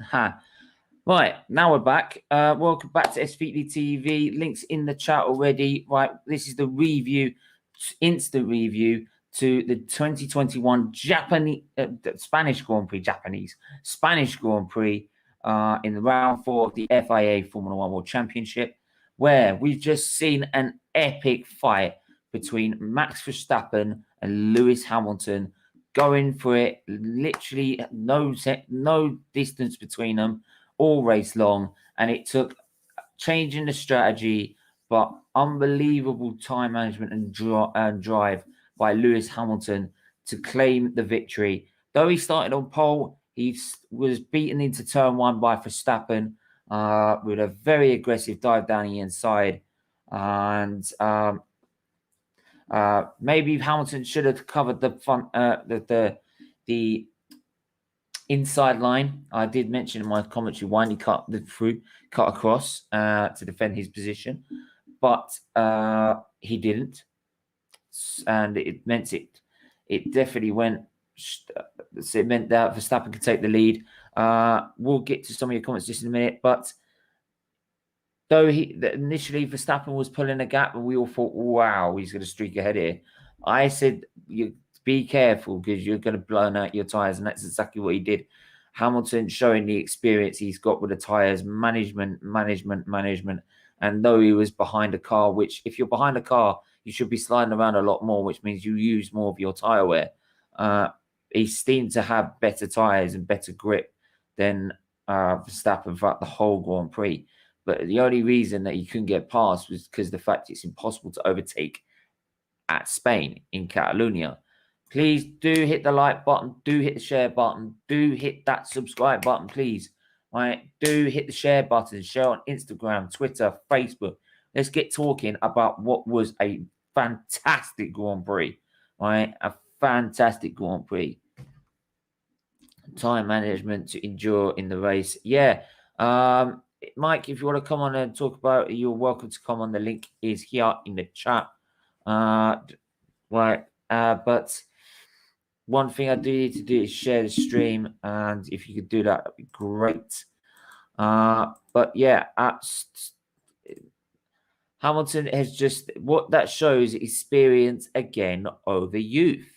Ha. Right, now we're back. Welcome back to SFeatleyTV. Links in the chat already. Right, this is the review, instant review to the 2021 Spanish Grand Prix in the round 4 of the FIA Formula One World Championship, where we've just seen an epic fight between Max Verstappen and Lewis Hamilton, going for it. Literally no distance between them all race long, and it took changing the strategy, but unbelievable time management and drive by Lewis Hamilton to claim the victory. Though he started on pole, he was beaten into turn 1 by Verstappen with a very aggressive dive down the inside, and maybe Hamilton should have covered the front, the inside line. I did mention in my commentary why he cut across to defend his position, but he didn't, and it meant it definitely went. It meant that Verstappen could take the lead. We'll get to some of your comments just in a minute, but though initially Verstappen was pulling a gap, and we all thought, wow, he's going to streak ahead here. I said, you be careful because you're going to blow out your tyres, and that's exactly what he did. Hamilton showing the experience he's got with the tyres, management. And though he was behind a car, which if you're behind a car, you should be sliding around a lot more, which means you use more of your tyre wear. He seemed to have better tyres and better grip than Verstappen throughout the whole Grand Prix. But the only reason that he couldn't get past was because of the fact it's impossible to overtake at Spain in Catalonia. Please do hit the like button, do hit the share button, do hit that subscribe button, please. Right? Do hit the share button, share on Instagram, Twitter, Facebook. Let's get talking about what was a fantastic Grand Prix. Right? A fantastic Grand Prix. Time management to endure in the race. Yeah. Mike, if you want to come on and talk about it, you're welcome to come on. The link is here in the chat. Right. But one thing I do need to do is share the stream, and if you could do that, that'd be great. But yeah, Hamilton has just, what that shows, experience again over youth.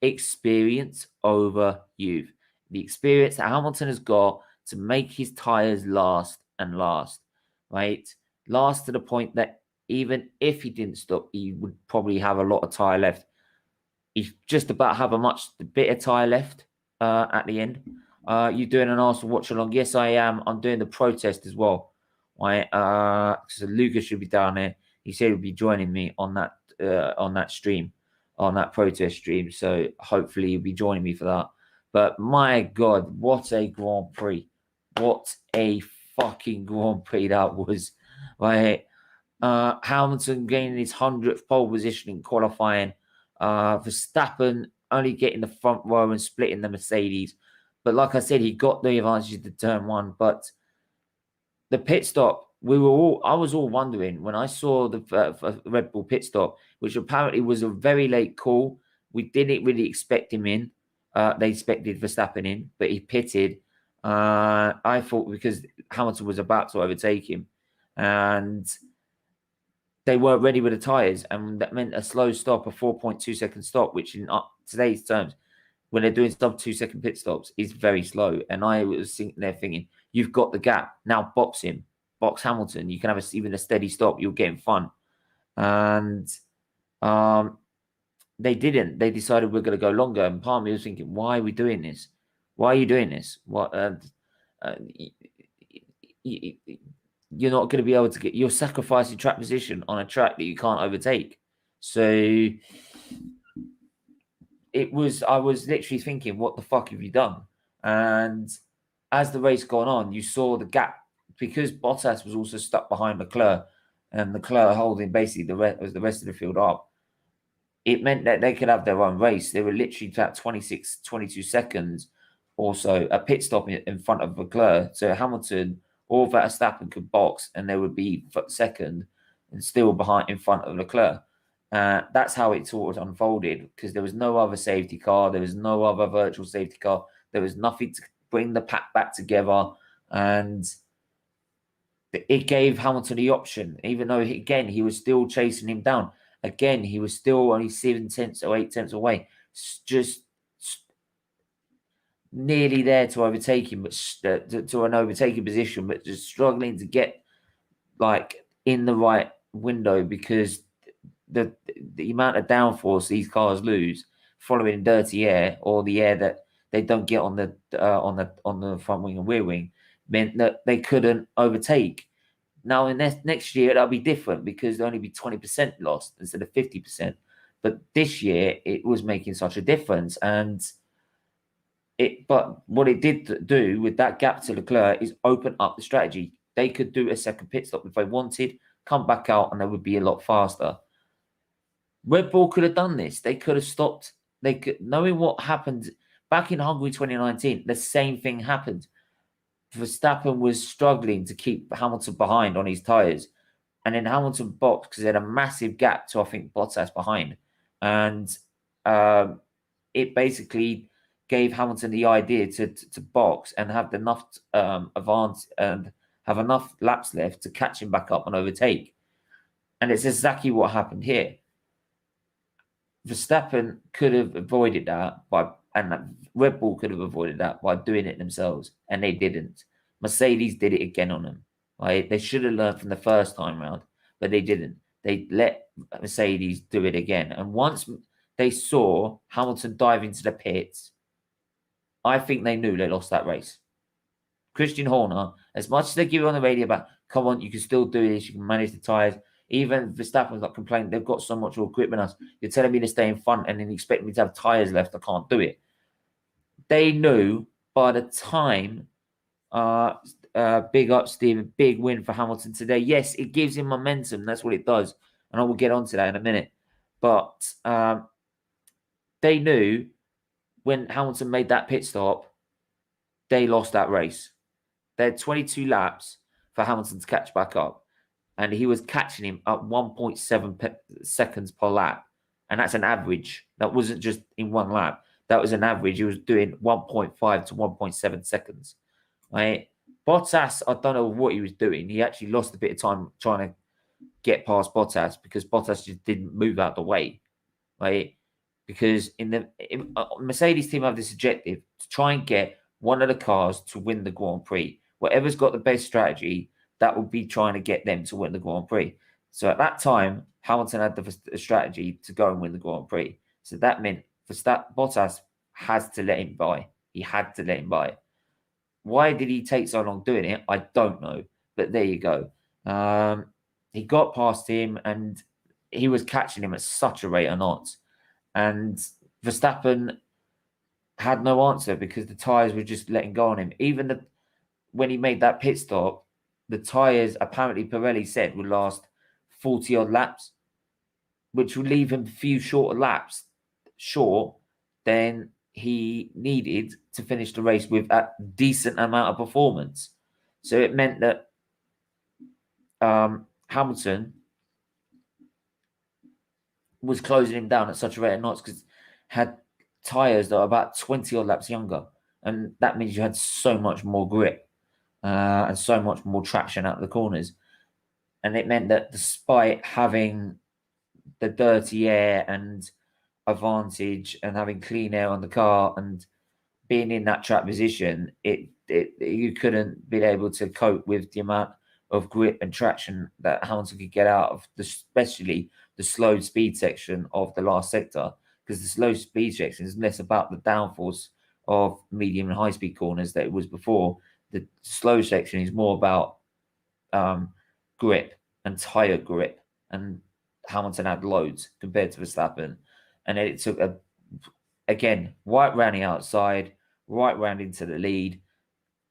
Experience over youth. The experience that Hamilton has got to make his tires last and last, right? Last to the point that even if he didn't stop, he would probably have a lot of tire left. He's just about have a bit of tire left at the end. You doing an Arsenal watch along? Yes, I am. I'm doing the protest as well. Right? So Lucas should be down there. He said he'll be joining me on that stream, on that protest stream. So hopefully he'll be joining me for that. But my God, what a Grand Prix! What a fucking Grand Prix that was! Right? Hamilton gaining his 100th pole position in qualifying. Verstappen only getting the front row and splitting the Mercedes. But like I said, he got the advantage to turn 1. But the pit stop, I was all wondering when I saw the Red Bull pit stop, which apparently was a very late call. We didn't really expect him in. They expected Verstappen in, but he pitted. I thought because Hamilton was about to overtake him, and they weren't ready with the tyres, and that meant a slow stop, a 4.2 second stop, which in today's terms, when they're doing sub 2 second pit stops, is very slow. And I was sitting there thinking, you've got the gap, now box him, box Hamilton. You can have even a steady stop, you'll get in front. And they didn't. They decided we're going to go longer. And part of me was thinking, why are we doing this? Why are you doing this? What? You're not going to be able to you're sacrificing track position on a track that you can't overtake. So I was literally thinking, what the fuck have you done? And as the race gone on, you saw the gap, because Bottas was also stuck behind Leclerc, and Leclerc holding basically the rest of the field up. It meant that they could have their own race. They were literally about 22 seconds or so, a pit stop in front of Leclerc. So Hamilton or Verstappen could box, and they would be second and still in front of Leclerc. That's how it sort of unfolded, because there was no other safety car. There was no other virtual safety car. There was nothing bring the pack back together, and it gave Hamilton the option, even though, again, he was still chasing him down. Again, he was still only 7/10 or 8/10 away, just nearly there to overtake him, but to an overtaking position, but just struggling to get like in the right window, because the amount of downforce these cars lose following dirty air, or the air that they don't get on the front wing and rear wing, meant that they couldn't overtake. Now in next year that'll be different, because there'll only be 20% lost instead of 50%. But this year it was making such a difference, but what it did do with that gap to Leclerc is open up the strategy. They could do a second pit stop if they wanted, come back out, and they would be a lot faster. Red Bull could have done this. They could have stopped. They could, knowing what happened back in Hungary 2019, the same thing happened. Verstappen was struggling to keep Hamilton behind on his tyres. And then Hamilton boxed because they had a massive gap to, I think, Bottas behind. And it basically gave Hamilton the idea to box and have enough advance and have enough laps left to catch him back up and overtake. And it's exactly what happened here. Verstappen could have avoided that and Red Bull could have avoided that by doing it themselves, and they didn't. Mercedes did it again on them. Right? They should have learned from the first time round, but they didn't. They let Mercedes do it again. And once they saw Hamilton dive into the pits, I think they knew they lost that race. Christian Horner, as much as they give it on the radio about, come on, you can still do this, you can manage the tyres. Even Verstappen's like complaining, they've got so much more grip than us. You're telling me to stay in front and then expect me to have tyres left. I can't do it. They knew by the time, big up, Steven, big win for Hamilton today. Yes, it gives him momentum. That's what it does. And I will get onto that in a minute. But they knew when Hamilton made that pit stop, they lost that race. They had 22 laps for Hamilton to catch back up. And he was catching him at 1.7 seconds per lap. And that's an average. That wasn't just in one lap. That was an average. He was doing 1.5 to 1.7 seconds. Right? Bottas, I don't know what he was doing. He actually lost a bit of time trying to get past Bottas because Bottas just didn't move out the way. Right? Because Mercedes team have this objective to try and get one of the cars to win the Grand Prix. Whatever's got the best strategy, that would be trying to get them to win the Grand Prix. So at that time, Hamilton had the strategy to go and win the Grand Prix. So that meant Bottas has to let him by. He had to let him by. Why did he take so long doing it? I don't know. But there you go. He got past him and he was catching him at such a rate of knots. And Verstappen had no answer because the tyres were just letting go on him. Even when he made that pit stop, the tyres, apparently Pirelli said, would last 40-odd laps, which would leave him a few shorter laps short than he needed to finish the race with a decent amount of performance. So it meant that Hamilton was closing him down at such a rate of knots because had tyres that are about 20-odd laps younger. And that means you had so much more grip. And so much more traction out of the corners. And it meant that despite having the dirty air and advantage and having clean air on the car and being in that track position, you couldn't be able to cope with the amount of grip and traction that Hamilton could get out of, especially the slow speed section of the last sector, because the slow speed section is less about the downforce of medium and high speed corners that it was before. The slow section is more about grip and tyre grip, and Hamilton had loads compared to Verstappen. And then it took again right round the outside, right round into the lead,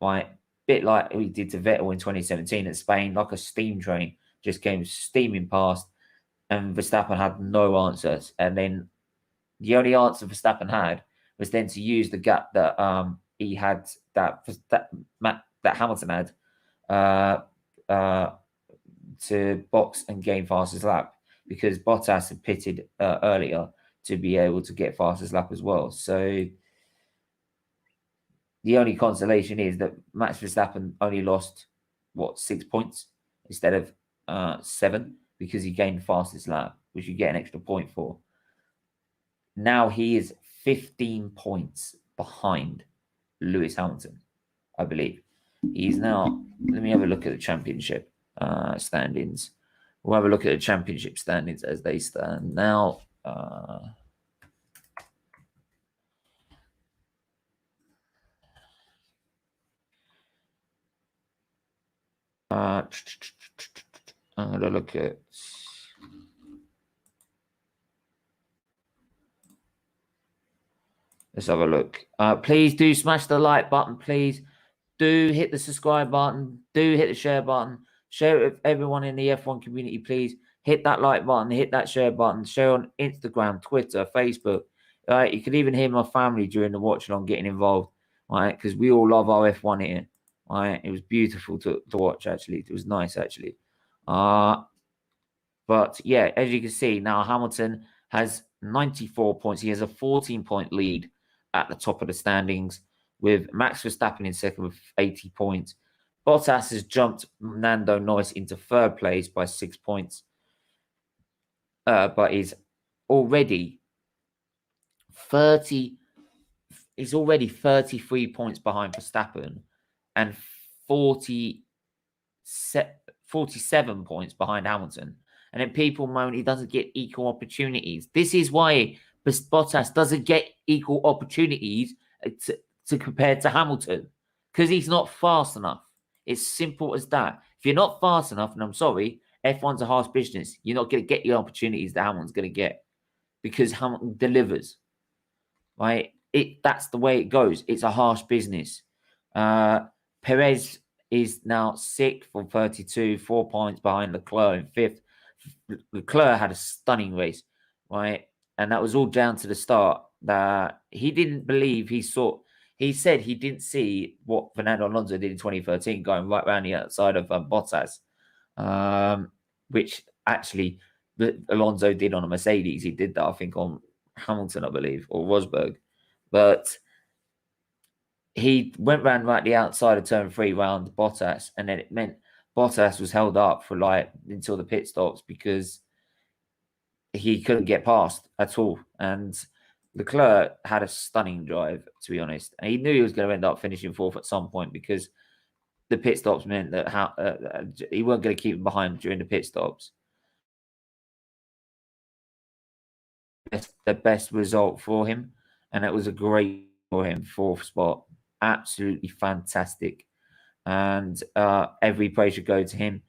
right, bit like we did to Vettel in 2017 at Spain, like a steam train, just came steaming past, and Verstappen had no answers. And then the only answer Verstappen had was then to use the gap that he had that Hamilton had to box and gain fastest lap, because Bottas had pitted earlier to be able to get fastest lap as well. So the only consolation is that Max Verstappen only lost, what, 6 points instead of 7, because he gained the fastest lap, which you get an extra point for. Now he is 15 points behind Lewis Hamilton, I believe. He's now, let me have a look at the championship standings. We'll have a look at the championship standings as they stand now. I'm going to look at. Let's have a look. Please do smash the like button. Please do hit the subscribe button. Do hit the share button. Share it with everyone in the F1 community, please. Hit that like button. Hit that share button. Share on Instagram, Twitter, Facebook. Right, you could even hear my family during the watch along getting involved, right? Because we all love our F1 here. Right, it was beautiful to watch. Actually, it was nice. Actually, but yeah, as you can see now, Hamilton has 94 points. He has a 14-point lead at the top of the standings, with Max Verstappen in second with 80 points. Bottas has jumped Lando Norris into third place by 6 points, but is already 33 points behind Verstappen and 47 points behind Hamilton. And then people moan he doesn't get equal opportunities. This is why Bottas doesn't get equal opportunities to compare to Hamilton, because he's not fast enough. It's simple as that. If you're not fast enough, and I'm sorry, F1's a harsh business, you're not going to get your opportunities that Hamilton's going to get, because Hamilton delivers. Right? That's the way it goes. It's a harsh business. Perez is now 6th on 32, 4 points behind Leclerc in 5th. Leclerc had a stunning race, right? And that was all down to the start. That he didn't believe he saw. He said he didn't see what Fernando Alonso did in 2013, going right around the outside of Bottas, which actually Alonso did on a Mercedes. He did that, I think, on Hamilton, I believe, or Rosberg. But he went round right the outside of turn 3 round Bottas, and then it meant Bottas was held up for like until the pit stops because he couldn't get past at all. And Leclerc had a stunning drive, to be honest. And he knew he was going to end up finishing 4th at some point, because the pit stops meant that he weren't going to keep him behind during the pit stops. It's the best result for him, and it was a great for him. 4th spot, absolutely fantastic, and every praise should go to him.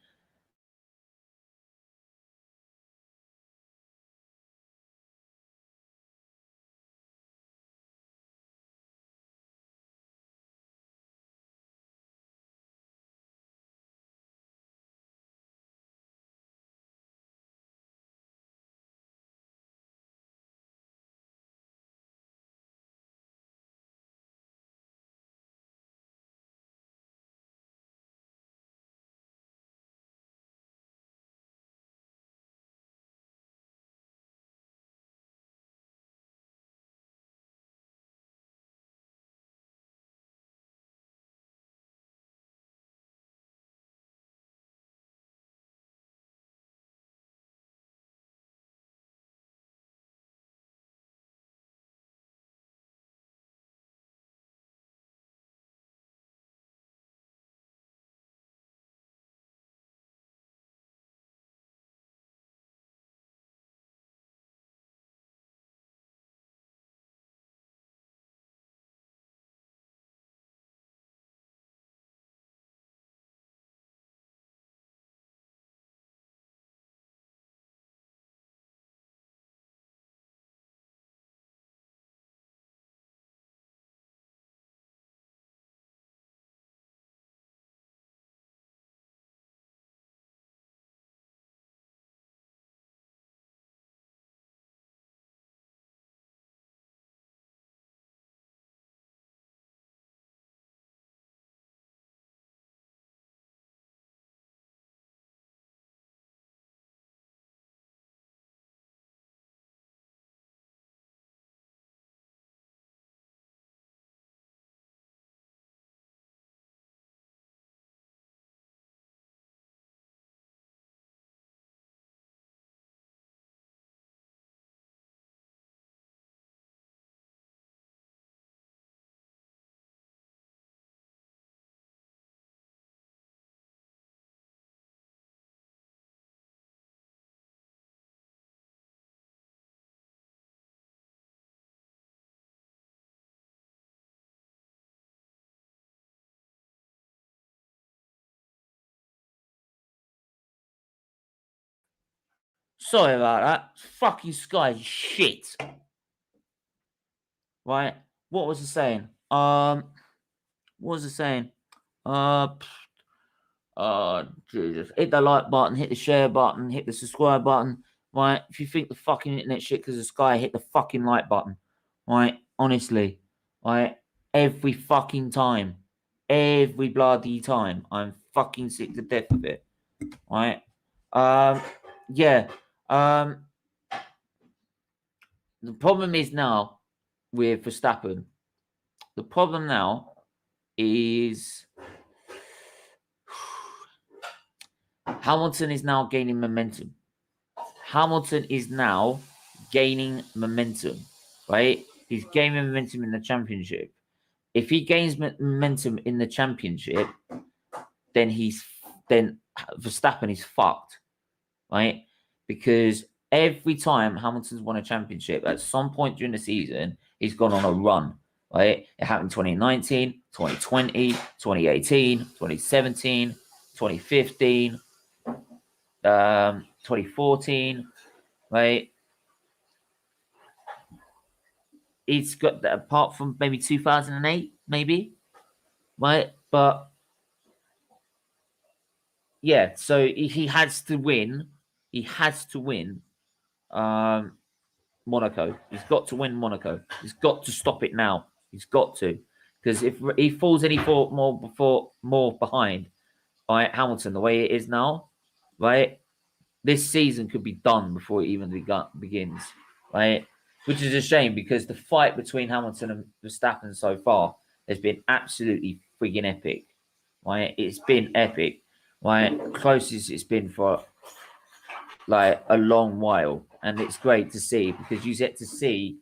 Sorry about that. Fucking Sky shit. Right? What was it saying? What was it saying? Jesus. Hit the like button, hit the share button, hit the subscribe button. Right? If you think the fucking internet shit because of Sky, hit the fucking like button. Right? Honestly. Right? Every fucking time. Every bloody time. I'm fucking sick to death of it. Right? Yeah. The problem is now with Verstappen. The problem now is Hamilton is now gaining momentum. Hamilton is now gaining momentum, right? He's gaining momentum in the championship. If he gains momentum in the championship, then Verstappen is fucked, right? Because every time Hamilton's won a championship, at some point during the season, he's gone on a run, right? It happened 2019, 2020, 2018, 2017, 2015, 2014, right? He's got that apart from maybe 2008, maybe, right? But yeah, so he has to win. He has to win Monaco. He's got to win Monaco. He's got to stop it now. He's got to, because if he falls any more behind by Hamilton the way it is now, right? This season could be done before it even begins, right? Which is a shame because the fight between Hamilton and Verstappen so far has been absolutely friggin' epic, right? It's been epic, right? Closest it's been for like a long while, and it's great to see because you get to see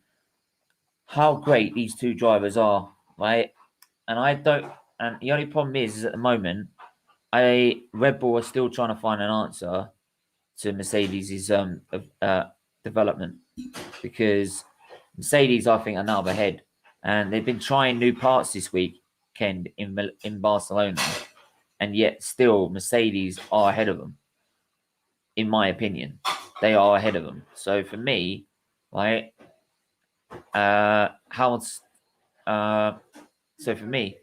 how great these two drivers are, right? And the only problem is at the moment, Red Bull are still trying to find an answer to Mercedes' development because Mercedes, I think, are now ahead, and they've been trying new parts this weekend in Barcelona, and yet still Mercedes are ahead of them. In my opinion, they are ahead of them. So for me, right, so for me,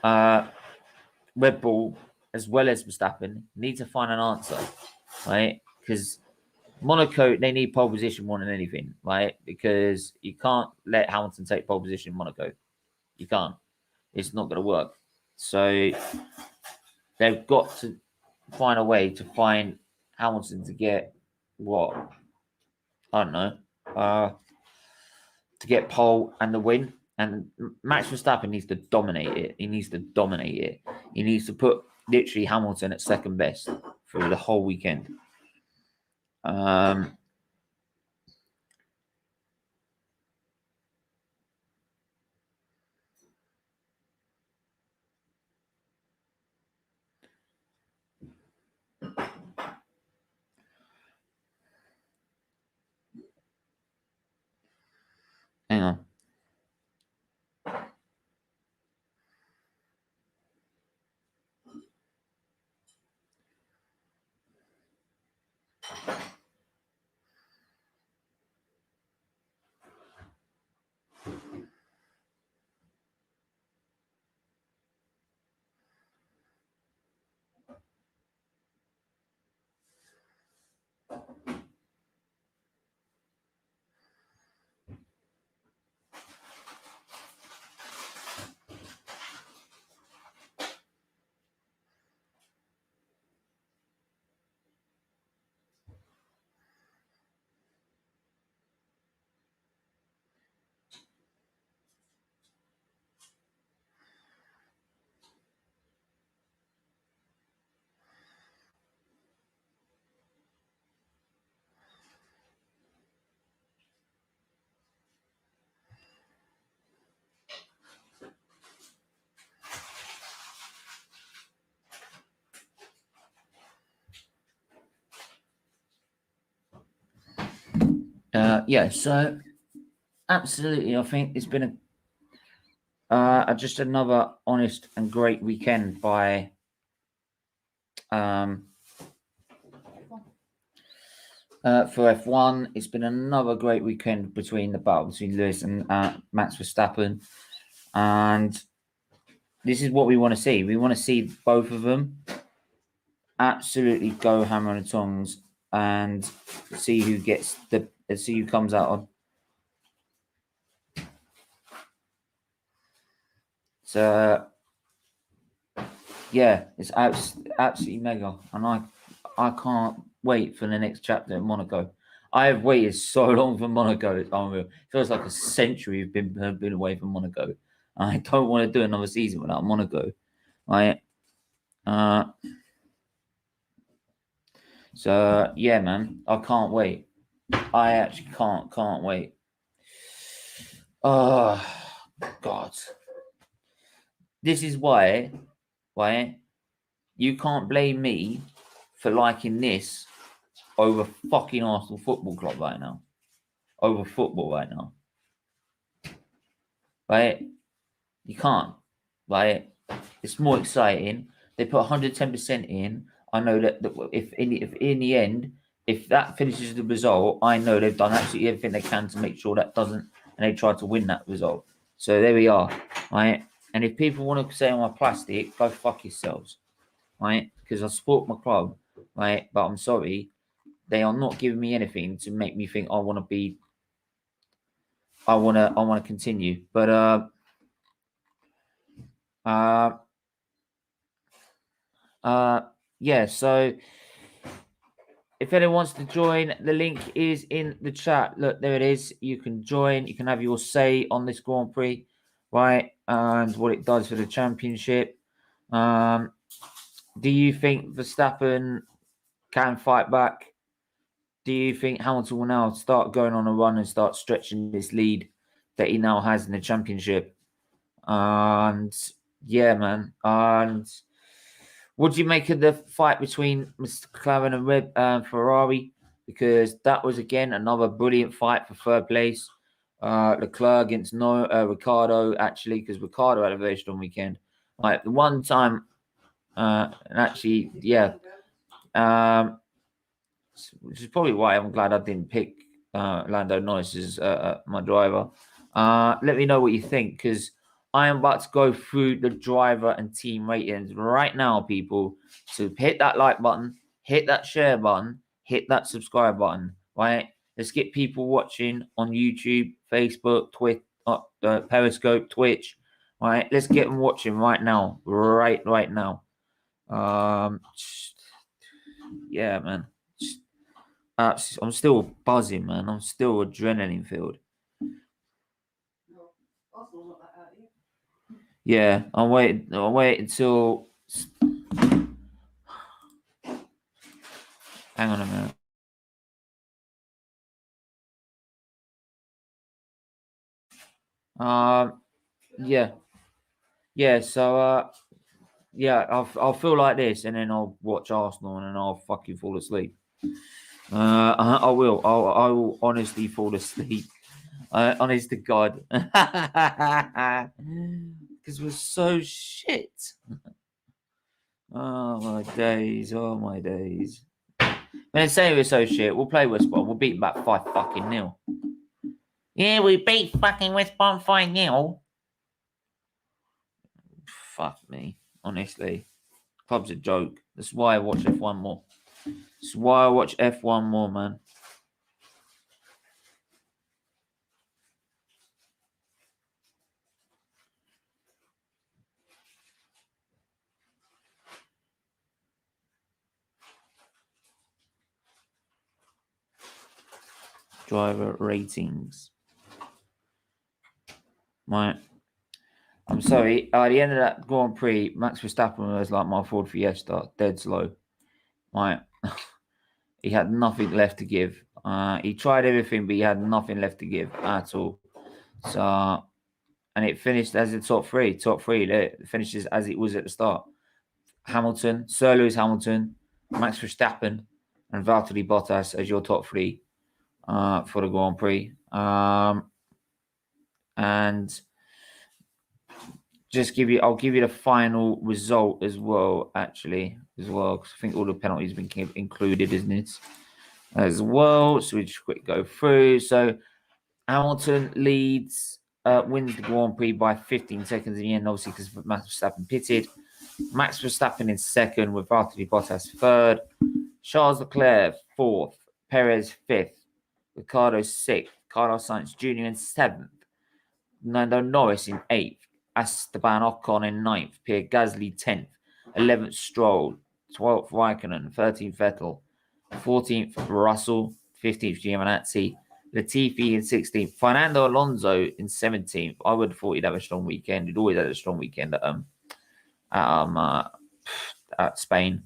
Red Bull as well as Verstappen need to find an answer, right? Because Monaco, they need pole position more than anything, right? Because you can't let Hamilton take pole position in Monaco. You can't. It's not going to work. So they've got to find a way to find Hamilton to get what? I don't know. To get pole and the win. And Max Verstappen needs to dominate it. He needs to dominate it. He needs to put literally Hamilton at second best for the whole weekend. Hang on. Yeah, so absolutely, I think it's been just another honest and great weekend by for F1. It's been another great weekend between the battle between Lewis and Max Verstappen. And this is what we want to see. We want to see both of them absolutely go hammer and tongs and see who gets see who comes out on. So yeah, it's absolutely mega, and I can't wait for the next chapter in Monaco. I have waited so long for Monaco. It's unreal. It feels like a century we've been away from Monaco. I don't want to do another season without Monaco. Right? So yeah, man, I can't wait. I actually can't wait. Oh God. This is why you can't blame me for liking this over fucking Arsenal Football Club right now. Over football right now. Right? You can't. Right? It's more exciting. They put 110% in. I know that if in the end, if that finishes the result, I know they've done absolutely everything they can to make sure that doesn't, and they try to win that result. So there we are. Right? And if people want to say I'm a plastic, go fuck yourselves. Right? Because I support my club. Right? But I'm sorry. They are not giving me anything to make me think I want to continue. But yeah, so if anyone wants to join, the link is in the chat. Look, there it is. You can join. You can have your say on this Grand Prix, right? And what it does for the championship. Do you think Verstappen can fight back? Do you think Hamilton will now start going on a run and start stretching this lead that he now has in the championship? And yeah, man. And what do you make of the fight between Mr. McLaren and Ferrari? Because that was again another brilliant fight for third place. Leclerc against Ricardo, actually, because Ricardo had a very strong weekend. Like the one time, and actually, yeah. Which is probably why I'm glad I didn't pick Lando Norris as my driver. Let me know what you think, because I am about to go through the driver and team ratings right now, people. So hit that like button, hit that share button, hit that subscribe button, right? Let's get people watching on YouTube, Facebook, Twitter, Periscope, Twitch, right? Let's get them watching right now, right now. Yeah, man. I'm still buzzing, man. I'm still adrenaline filled. Yeah, I'll wait until. Hang on a minute. Yeah. So yeah, I'll feel like this, and then I'll watch Arsenal, and then I'll fucking fall asleep. I will. I will honestly fall asleep. Honest to God, because we're so shit. Oh my days! Oh my days! When I say we're so shit, we'll play West Brom. We'll beat them about 5-0. Yeah, we beat fucking West Brom 5-0. Fuck me, honestly. Club's a joke. That's why I watch F1 more. That's why I watch F1 more, man. Driver ratings. Right. I'm sorry. At the end of that Grand Prix, Max Verstappen was like my Ford Fiesta, dead slow. Right. He had nothing left to give. He tried everything, but he had nothing left to give at all. So, and it finished as the top three. It finishes as it was at the start. Hamilton, Sir Lewis Hamilton, Max Verstappen, and Valtteri Bottas as your top three for the Grand Prix. And I'll give you the final result as well, actually, because I think all the penalties have been included, isn't it? as well. So we just quick go through. So Hamilton leads, wins the Grand Prix by 15 seconds in the end, obviously because Max Verstappen pitted. Max Verstappen in second with Valtteri Bottas third. Charles Leclerc fourth. Perez fifth. Ricciardo sixth. Carlos Sainz Jr. in seventh. Lando Norris in eighth. Esteban Ocon in ninth. Pierre Gasly 10th. 11th Stroll. 12th Raikkonen. 13th Vettel. 14th Russell. 15th Giovinazzi. Latifi in 16th. Fernando Alonso in 17th. I would have thought he'd have a strong weekend. He'd always had a strong weekend at Spain.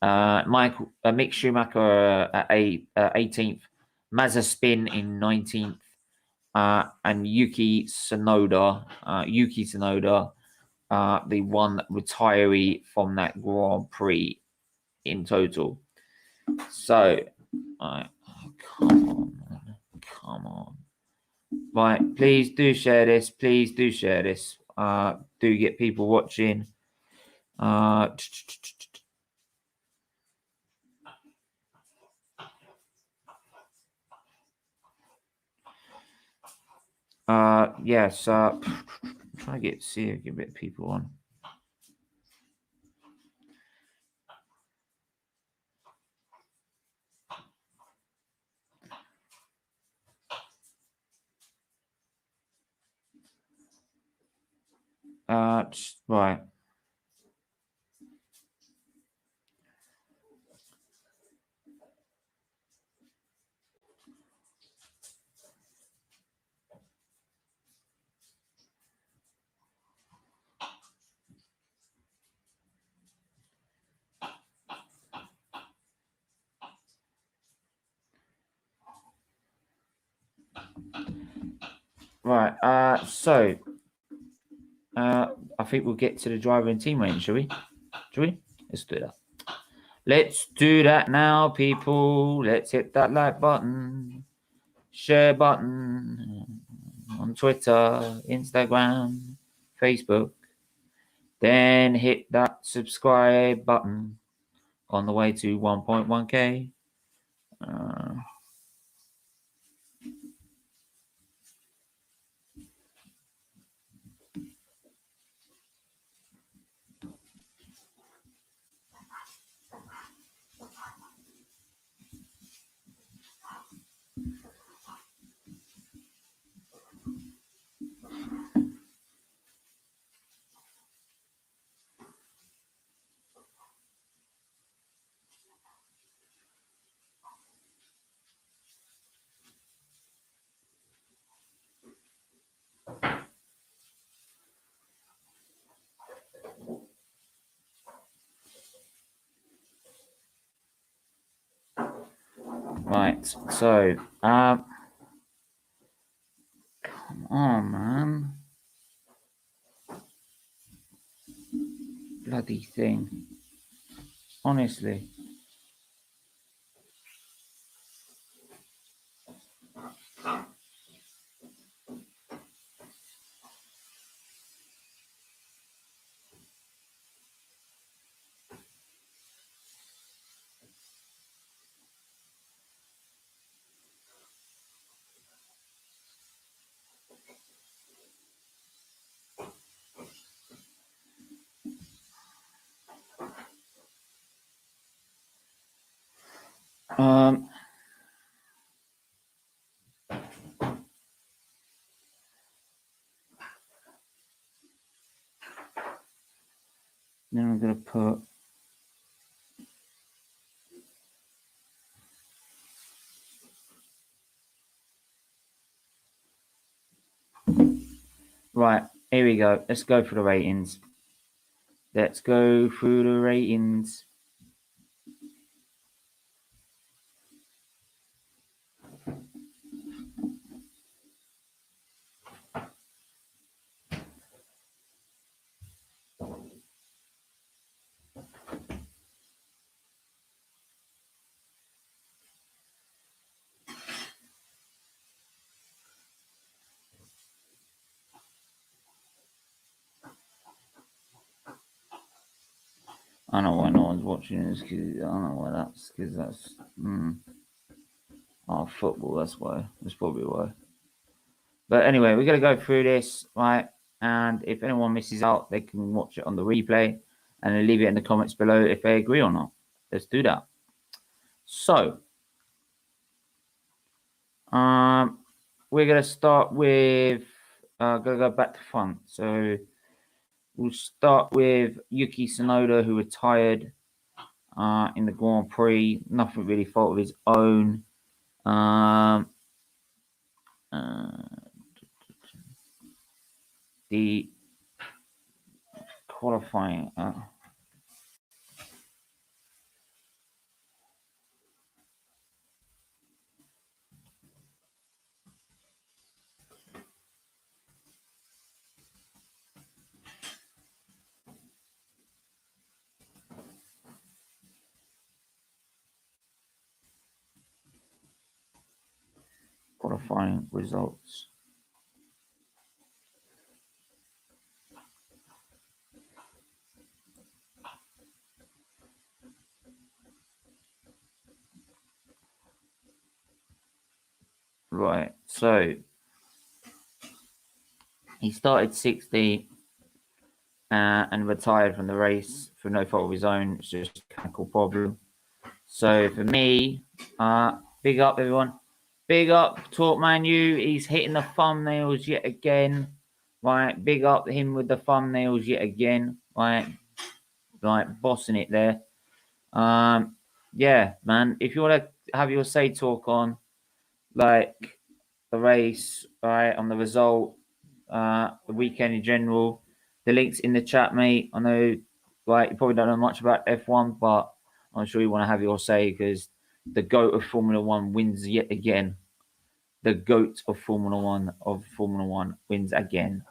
Mick Schumacher at 18th. Mazepin in 19th. And Yuki Tsunoda, the one retiree from that Grand Prix in total. So, come on. Right, please do share this. Do get people watching. Yes. Try to get a bit of people on. Right. Right. So, I think we'll get to the driver and team range, shall we? Let's do that. Let's do that now, people. Let's hit that like button, share button on Twitter, Instagram, Facebook. Then hit that subscribe button on the way to 1.1K. Right, so come on, man. Bloody thing. Honestly. Then I'm going to put right, here we go. Let's go for the ratings. Let's go through the ratings. I don't know why no one's watching this, because I don't know why that's, because that's Oh, football, that's why. That's probably why. But anyway, we're going to go through this, right? And if anyone misses out, they can watch it on the replay and then leave it in the comments below if they agree or not. Let's do that. So, we're going to start with, going to go back to front. So, we'll start with Yuki Tsunoda, who retired in the Grand Prix. Nothing really fault of his own. The qualifying. Qualifying results. Right, so he started 60 and retired from the race for no fault of his own. It's just a mechanical problem. So for me, big up everyone. Big up Talk Man U. He's hitting the thumbnails yet again. Right, big up him with the thumbnails yet again. Right, like bossing it there. Yeah, man. If you want to have your say talk on like the race, right, on the result, the weekend in general, the link's in the chat, mate. I know, like, you probably don't know much about F1, but I'm sure you want to have your say because the GOAT of Formula One wins yet again. The GOAT of Formula One wins again.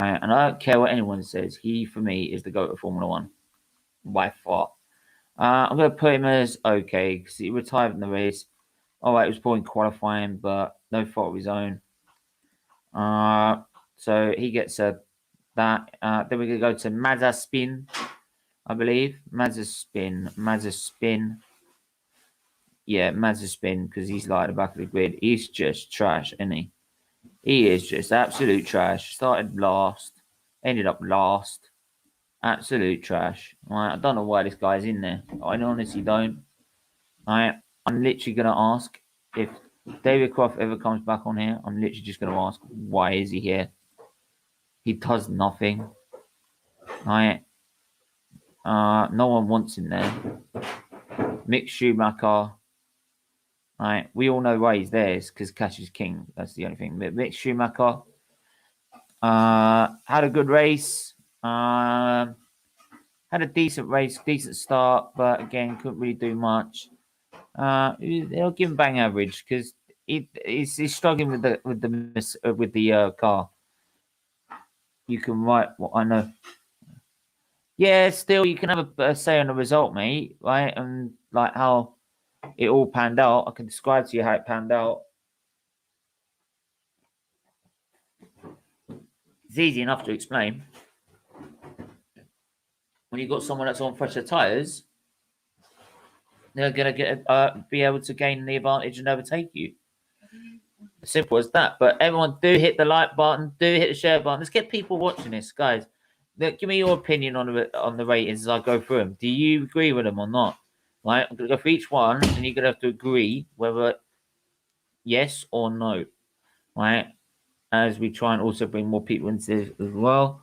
And I don't care what anyone says. He, for me, is the GOAT of Formula One by far. I'm going to put him as okay because he retired in the race. All right, it was poor in qualifying, but no fault of his own. So he gets that. Then we're going to go to Mazepin, I believe. Mazepin. Yeah, Mazepin, because he's like the back of the grid. He's just trash, isn't he? He is just absolute trash. Started last, ended up last. Absolute trash. Right, I don't know why this guy's in there. I honestly don't. I'm literally going to ask if David Croft ever comes back on here. I'm literally just going to ask, why is he here? He does nothing. Right. No one wants him there. Mick Schumacher. Right. We all know why he's there. It's because cash is king. That's the only thing. But Mick Schumacher had a good race. Had a decent race, decent start, but again, couldn't really do much. They'll give him bang average because he's struggling with the car. You can write what I know. Yeah, still you can have a say on the result, mate. Right, and like how it all panned out. I can describe to you how it panned out. It's easy enough to explain. When you've got someone that's on fresher tyres, they're gonna be able to gain the advantage and overtake you. Simple as that. But everyone, do hit the like button, do hit the share button. Let's get people watching this, guys. Give me your opinion on the ratings as I go through them. Do you agree with them or not? Right, I'm gonna go for each one, and you're gonna have to agree whether yes or no. Right, as we try and also bring more people into this as well.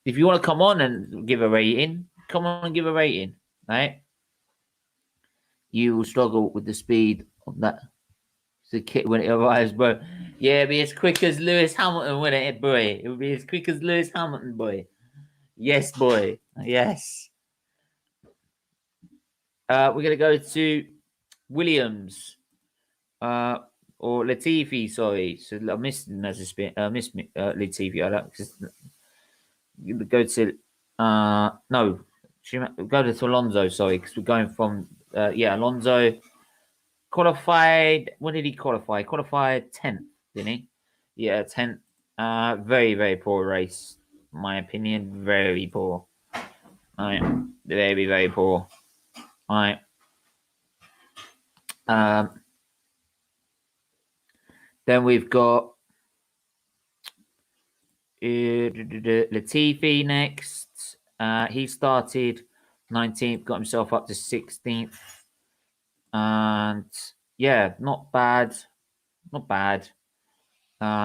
If you want to come on and give a rating, come on and give a rating. Right, you will struggle with the speed of that. The kit when it arrives, bro. Yeah, it'll be as quick as Lewis Hamilton, wouldn't it, boy? It would be as quick as Lewis Hamilton, boy. Yes, boy. Yes. We're gonna go to Williams, or Latifi. Sorry, so I missed Mazepin. Missed Latifi. I don't. Go to no. Go to Alonso. Sorry, because we're going from Alonso. Qualified. When did he qualify? Qualified 10th, didn't he? Yeah, 10th. Very, very poor race. In my opinion, very poor. Very, very poor. Then we've got Latifi next. He started 19th, got himself up to 16th. And yeah, not bad. Not bad.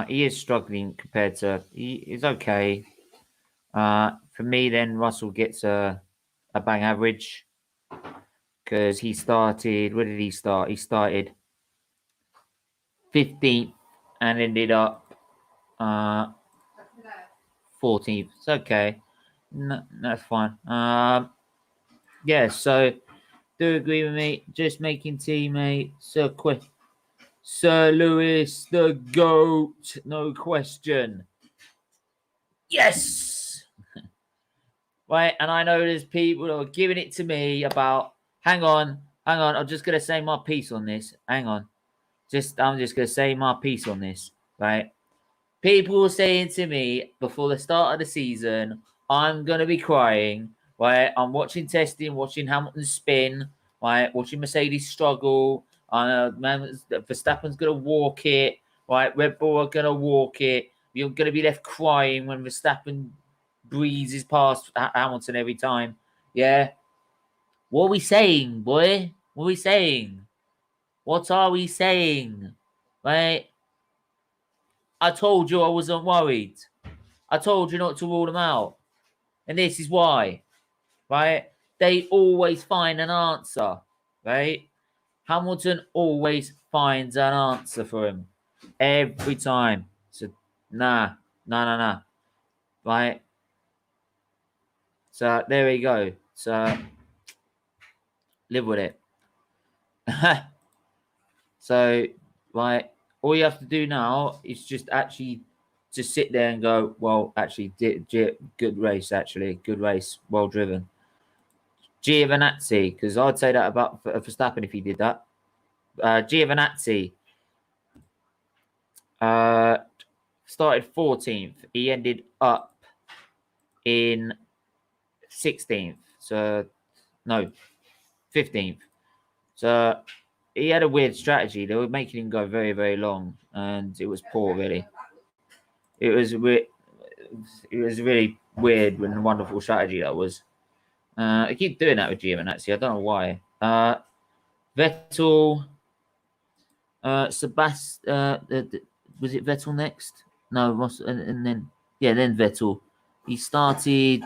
He is struggling compared to... He's okay. For me, then, Russell gets a bang average. Because he started... Where did he start? He started 15th and ended up 14th. It's okay. No, that's fine. Yeah, so do agree with me. Just making teammate. Sir Lewis, the GOAT. No question. Yes! Right, and I know there's people who are giving it to me about... Hang on. I'm just going to say my piece on this. Hang on. I'm just going to say my piece on this. Right? People were saying to me before the start of the season, I'm going to be crying. Right? I'm watching testing, watching Hamilton spin. Right? Watching Mercedes struggle. Verstappen's going to walk it. Right? Red Bull are going to walk it. You're going to be left crying when Verstappen breezes past Hamilton every time. Yeah? What are we saying, boy? What are we saying? What are we saying? Right? I told you I wasn't worried. I told you not to rule them out. And this is why. Right? They always find an answer. Right? Hamilton always finds an answer for him. Every time. So, nah. Right? So, there we go. So, live with it. So, right, all you have to do now is just actually just sit there and go, well, actually, good race, actually. Good race. Well driven. Giovinazzi, because I'd say that about Verstappen if he did that. Giovinazzi started 14th. He ended up in 16th. So, no, 15th. So, he had a weird strategy. They were making him go very, very long, and it was poor, really. It was really weird and wonderful strategy that was. I keep doing that with Giovinazzi. I don't know why. Vettel, Sebastian. Was it Vettel next? No, Ross, and then then Vettel. He started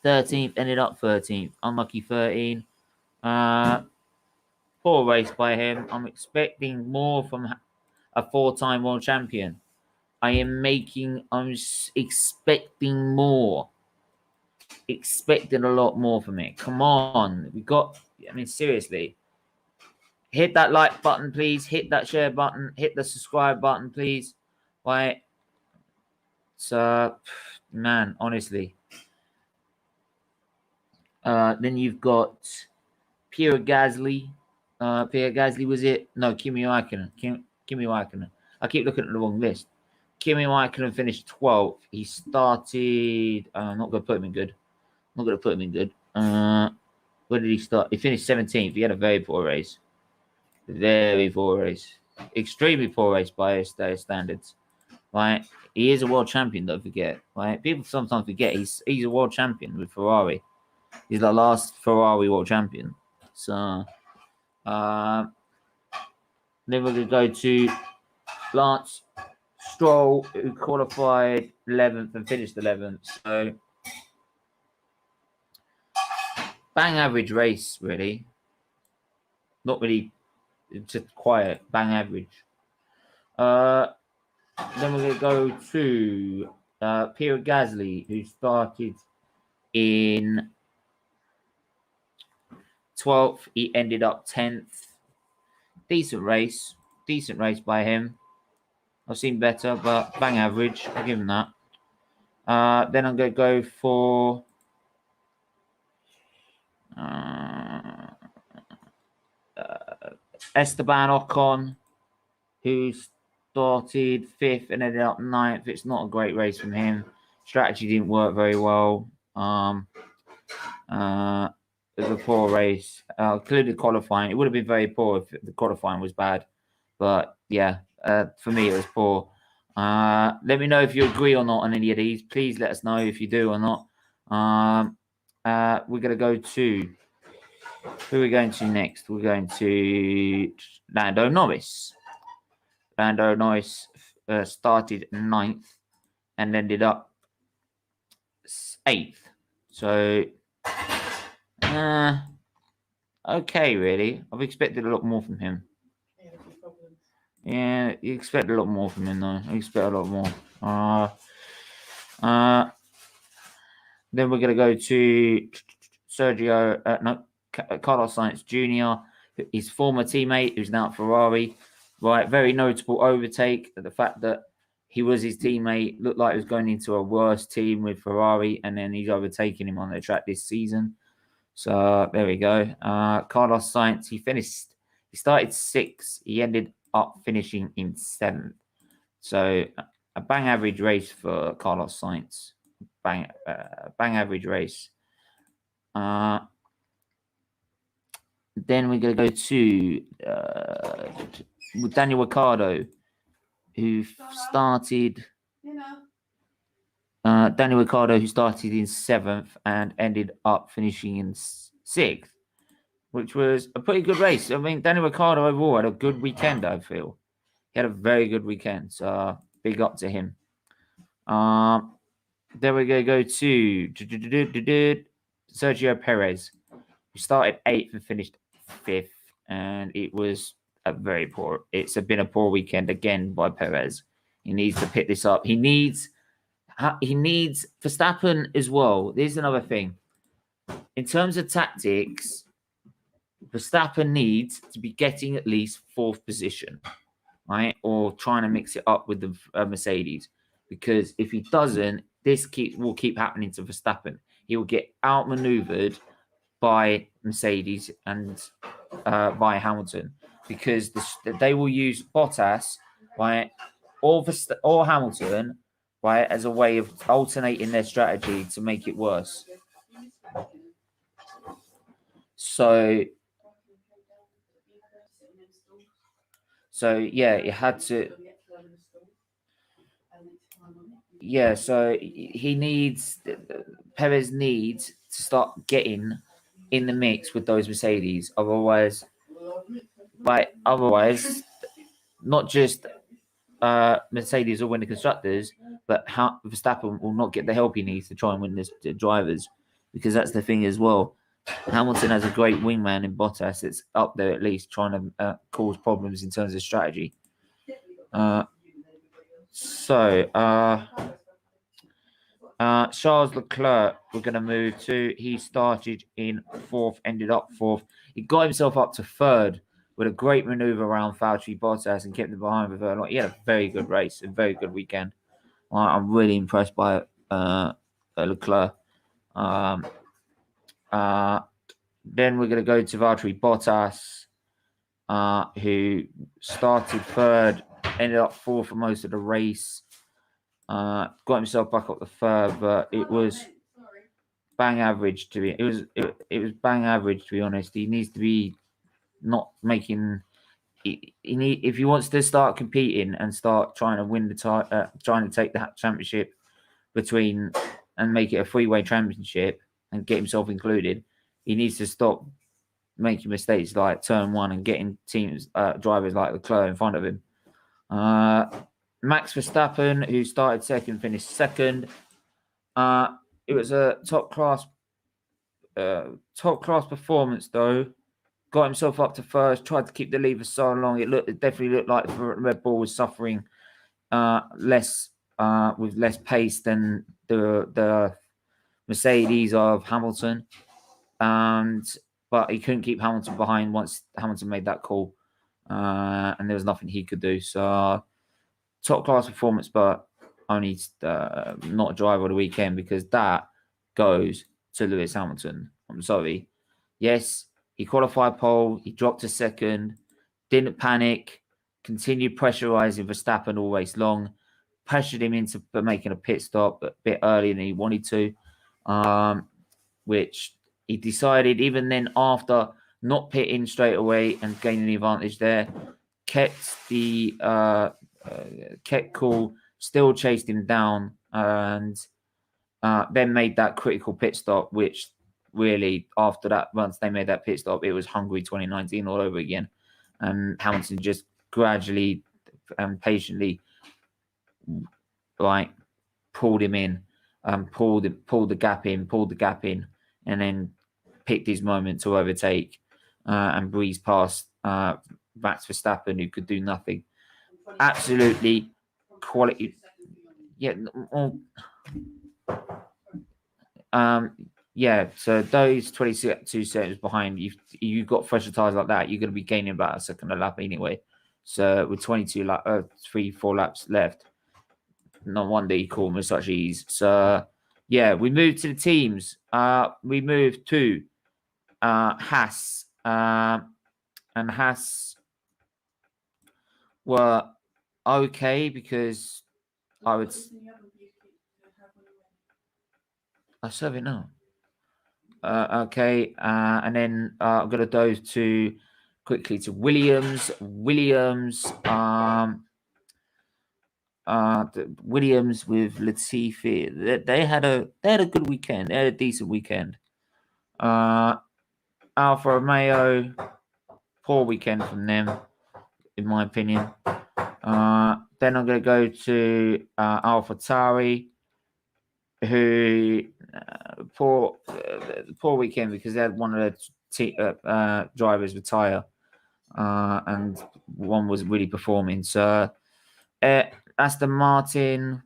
13th, ended up 13th. Unlucky 13. Poor race by him. I'm expecting more from a 4-time world champion. I'm expecting more. Expecting a lot more from it. Come on. Seriously. Hit that like button, please. Hit that share button. Hit the subscribe button, please. Right. So, man, honestly. Then you've got Pierre Gasly. Pierre Gasly, was it? No, Kimi Räikkönen. Kimi Räikkönen. I keep looking at the wrong list. Kimi Räikkönen finished 12th. He started... I'm not going to put him in good. Where did he start? He finished 17th. He had a very poor race. Very poor race. Extremely poor race by their standards. Right? He is a world champion, don't forget. Right? People sometimes forget he's a world champion with Ferrari. He's the last Ferrari world champion. So, then we're going to go to Lance Stroll, who qualified 11th and finished 11th. So, bang average race, really. Not really, just quiet, bang average. Then we're going to go to Pierre Gasly, who started in 12th. He ended up 10th. Decent race by him. I've seen better, but bang average. I'll give him that. Then I'm going to go for Esteban Ocon, who started 5th and ended up 9th. It's not a great race from him. Strategy didn't work very well. It was a poor race. Including qualifying. It would have been very poor if the qualifying was bad. But yeah, for me, it was poor. Let me know if you agree or not on any of these. Please let us know if you do or not. We're going to go to... Who are we going to next? We're going to Lando Norris. Lando Norris started 9th and ended up 8th. So, okay, really. I've expected a lot more from him. Yeah, you expect a lot more from him, though. I expect a lot more. Then we're going to go to Carlos Sainz Jr., his former teammate, who's now at Ferrari. Right, very notable overtake. The fact that he was his teammate, looked like he was going into a worse team with Ferrari, and then he's overtaking him on the track this season. So there we go. Carlos Sainz, he started 6th. He ended up finishing in 7th. So a bang average race for Carlos Sainz. Bang average race. Then we're going to go to Daniel Ricciardo, who started... Daniel Ricciardo, who started in 7th and ended up finishing in 6th, which was a pretty good race. I mean, Daniel Ricciardo overall had a good weekend, I feel. He had a very good weekend, so big up to him. Then we're going to go to Sergio Perez, who started 8th and finished 5th, and it was it's been a poor weekend again by Perez. He needs to pick this up. He needs Verstappen as well. There's another thing. In terms of tactics, Verstappen needs to be getting at least 4th position, right? Or trying to mix it up with the Mercedes. Because if he doesn't, this will keep happening to Verstappen. He will get outmaneuvered by Mercedes and by Hamilton, because they will use Bottas, right, or Hamilton, right, as a way of alternating their strategy to make it worse. So yeah, it had to. Yeah, so Perez needs to start getting in the mix with those Mercedes. Otherwise, not just Mercedes will win the constructors, but Verstappen will not get the help he needs to try and win the drivers, because that's the thing as well. Hamilton has a great wingman in Bottas. It's up there at least trying to cause problems in terms of strategy. Charles Leclerc, we're going to move to. He started in 4th, ended up 4th. He got himself up to 3rd with a great maneuver around Valtteri Bottas and kept him behind with her. He had a very good race, a very good weekend. I'm really impressed by Leclerc. Then we're going to go to Valtteri Bottas, who started 3rd, ended up 4th for most of the race. Got himself back up the 3rd, but it was bang average to be. It was bang average, to be honest. He needs to be not making. If he wants to start competing and start trying to win trying to take the championship and make it a 3-way championship and get himself included, he needs to stop making mistakes like turn 1 and getting drivers like Leclerc in front of him. Max Verstappen, who started 2nd, finished 2nd. It was a top class performance, though. Got himself up to 1st, tried to keep the lever so long. It definitely looked like Red Bull was suffering less with less pace than the Mercedes of Hamilton, but he couldn't keep Hamilton behind once Hamilton made that call, and there was nothing he could do. So top class performance, but only not a driver of the weekend, because that goes to Lewis Hamilton. I'm sorry. Yes, he qualified pole. He dropped to 2nd. Didn't panic. Continued pressurizing Verstappen all race long. Pressured him into making a pit stop a bit earlier than he wanted to, which he decided even then, after not pitting straight away and gaining the advantage there, kept cool, still chased him down, and then made that critical pit stop, which really, after that, once they made that pit stop, it was Hungary 2019 all over again. And Hamilton just gradually and patiently like pulled him in, pulled the gap in, and then picked his moment to overtake and breeze past Max Verstappen, who could do nothing. Absolutely quality. Yeah. Yeah. So those 22 seconds behind you got fresher tires like that, you're going to be gaining about a second a lap anyway. So with 3-4 laps left, no wonder he called with such ease. So yeah, we moved to the teams. We moved to Haas, and Haas were okay because I would. I serve it now. Okay, and then I'm gonna go to quickly to Williams. Williams with Latifi. They had a good weekend. They had a decent weekend. Alfa Romeo, poor weekend from them, in my opinion. Then I'm going to go to AlphaTauri, who poor weekend because they had one of the drivers retire, and one was really performing. So Aston Martin,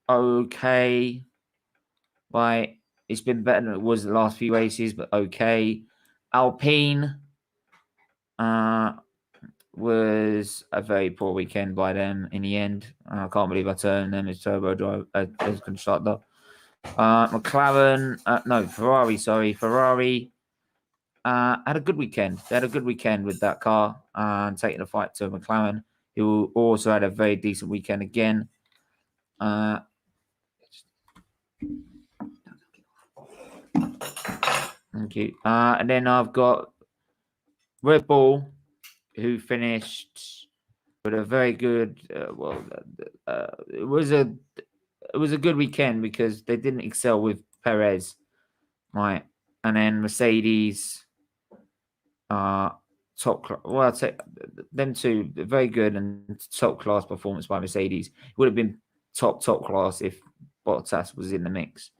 okay, right. It's been better than it was the last few races, but okay. Alpine was a very poor weekend by them in the end. I can't believe I turned them as turbo drive as constructor. Ferrari had a good weekend. They had a good weekend with that car and taking the fight to McLaren, who also had a very decent weekend again. Thank you. And then I've got Red Bull, who finished with a very good. It was a good weekend because they didn't excel with Perez, right? And then Mercedes, top. Well, I'd say them two very good and top class performance by Mercedes. It would have been top class if Bottas was in the mix,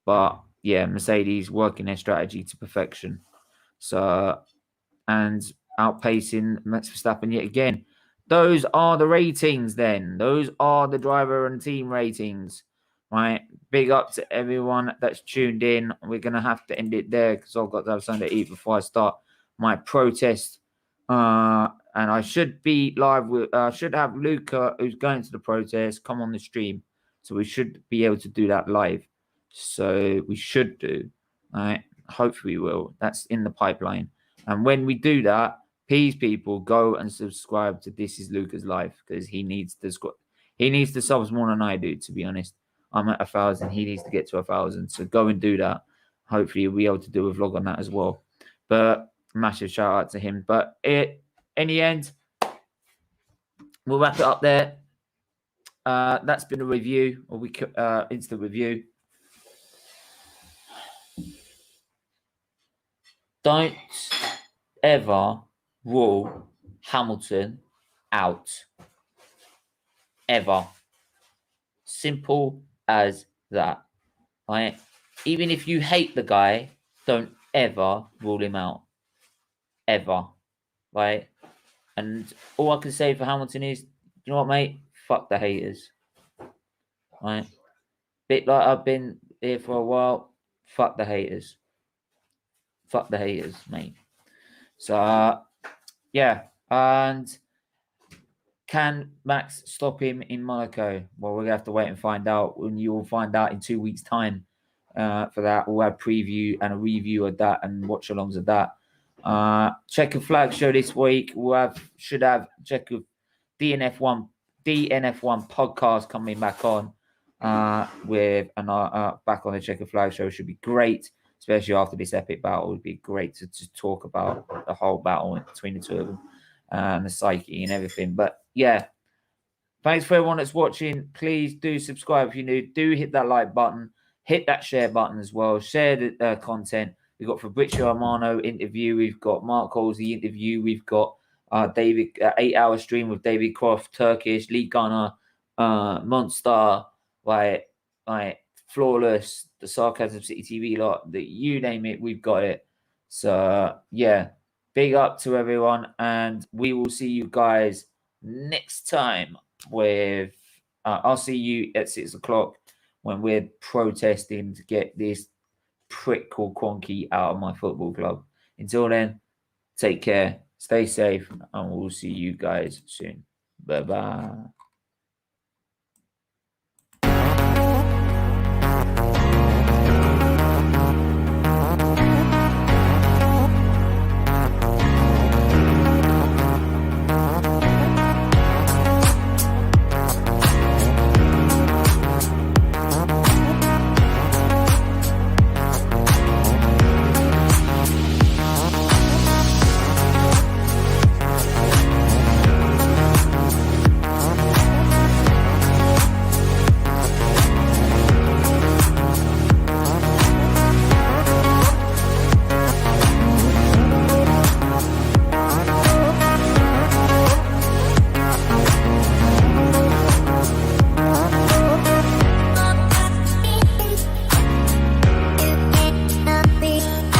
but yeah, Mercedes working their strategy to perfection. So, and outpacing Max Verstappen yet again. Those are the ratings then. Those are the driver and team ratings, right? Big up to everyone that's tuned in. We're going to have to end it there because I've got to have something to eat before I start my protest. And I should be live with, should have Luca, who's going to the protest, come on the stream. So we should be able to do that live. So we should do, right? Hopefully we will. That's in the pipeline. And when we do that, please, people, go and subscribe to This Is Luca's Life because he needs the subs more than I do, to be honest. I'm at 1,000. He needs to get to 1,000. So go and do that. Hopefully we'll be able to do a vlog on that as well. But massive shout out to him. But in the end, we'll wrap it up there. That's been a review, instant review. Don't ever rule Hamilton out. Ever. Simple as that. Right? Even if you hate the guy, don't ever rule him out. Ever. Right? And all I can say for Hamilton is, you know what, mate? Fuck the haters. Right? Bit like I've been here for a while. Fuck the haters. Fuck the haters, mate. So, yeah. And can Max stop him in Monaco? Well, we're going to have to wait and find out. And you will find out in 2 weeks' time for that. We'll have a preview and a review of that and watch-alongs of that. Checker Flag show this week. Should have Checker DNF1 podcast coming back on back on the Checker Flag show. Should be great. Especially after this epic battle, it would be great to talk about the whole battle between the two of them. and the psyche and everything. But yeah, thanks for everyone that's watching. Please do subscribe if you're new. Do hit that like button. Hit that share button as well. Share the content. We've got Fabrizio Romano interview. We've got Mark Halsey interview. We've got David 8-hour stream with David Croft, Turkish, Lee Gunner, Monster, like Flawless, the Sarcasm City TV lot. You name it, we've got it. So yeah, big up to everyone, and we will see you guys next time with I'll see you at 6 o'clock when we're protesting to get this prick called Quonky out of my football club. Until then, take care, stay safe, and we'll see you guys soon. Bye bye.